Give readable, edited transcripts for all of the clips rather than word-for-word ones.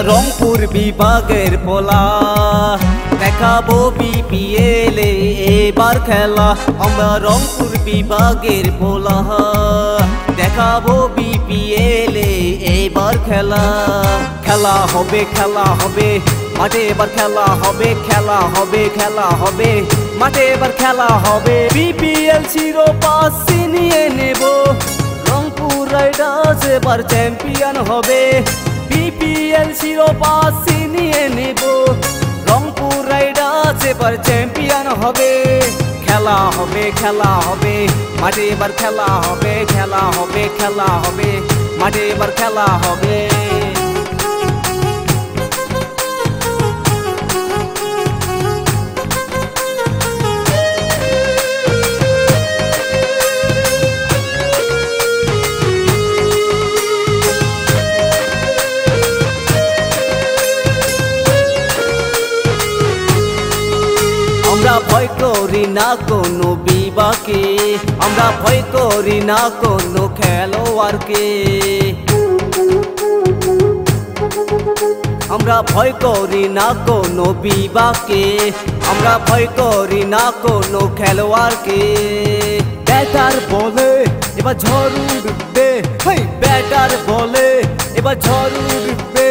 রংপুর বিভাগের পোলা দেখাবো বিপিএল এবার খেলা। আমরা রংপুর বিভাগের পোলা দেখাবো বিপিএল এবার খেলা। খেলা হবে খেলা হবে মাঠে এবার খেলা হবে, খেলা হবে খেলা হবে মাঠে এবার খেলা হবে। বিপিএল শিরোপা ছিনিয়ে নেব, রংপুর রাইডার্স এবার চ্যাম্পিয়ন হবে। বিপিএল শিরোপা ছিনিয়ে নেব, রংপুর রাইডার্স এবার চ্যাম্পিয়ন হবে। খেলা হবে খেলা হবে মাঠে এবার খেলা হবে, খেলা হবে খেলা হবে মাঠে এবার খেলা হবে। আমরা ভয় করি না কোনো বিভাগকে, আমরা ভয় করি না কোনো খেলোয়াড়কে। আমরা ভয় করি না কোনো বিভাগকে, আমরা ভয় করি না কোনো খেলোয়াড়কে। ব্যাটার বলে এবার ঝড় উঠবে, ব্যাটার বলে এবার ঝড় উঠবে।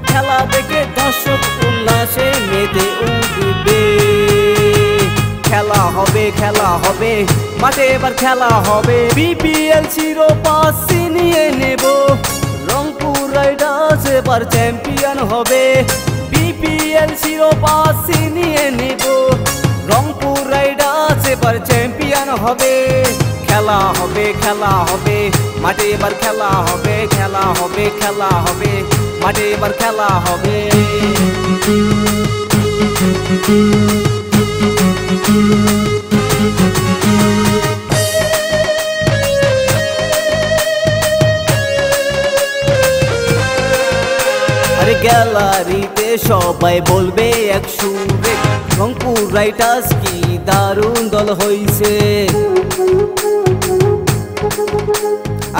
খেলা দেখে দর্শক উল্লাসে মেতে উঠবে। খেলা হবে খেলা হবে মাঠে এবার খেলা হবে। বিপিএল শিরোপা ছিনিয়ে নেব, রংপুর রাইডার্স এবার চ্যাম্পিয়ন হবে। বিপিএল শিরোপা ছিনিয়ে নেব, রংপুর রাইডার্স এবার চ্যাম্পিয়ন হবে। খেলা হবে খেলা হবে মাঠে এবার খেলা হবে, খেলা হবে খেলা হবে মাঠে এবার খেলা হবে। আরে গ্যালারিতে সবাই বলবে এক সুরে, রংপুর রাইডার্স কি দারুণ দল হইছে।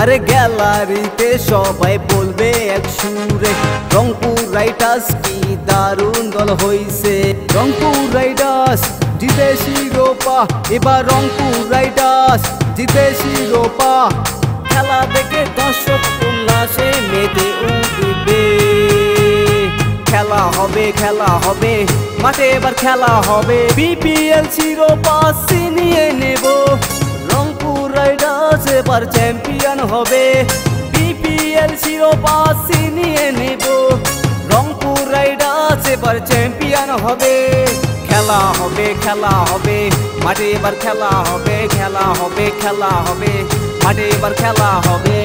আরে গ্যালারিতে সবাই বলবে এক সুরে, রংপুর রাইডার্স কি দারুণ দল হইছে। রংপুর রাইডার্স জিতে শিরোপা, এবার রংপুর রাইডার্স জিতে শিরোপা। খেলা দেখে দর্শক উল্লাসে মেতে উঠবে। খেলা হবে খেলা হবে মাঠে এবার খেলা হবে। বিপিএল শিরোপা ছিনিয়ে নেব, রংপুর রাইডার্স এবার চ্যাম্পিয়ন হবে। বিপিএল শিরোপা ছিনিয়ে নেব, রংপুর রাইডার্স এবার চ্যাম্পিয়ন হবে। খেলা হবে খেলা হবে মাঠে এবার খেলা হবে, খেলা হবে খেলা হবে মাঠে এবার খেলা হবে।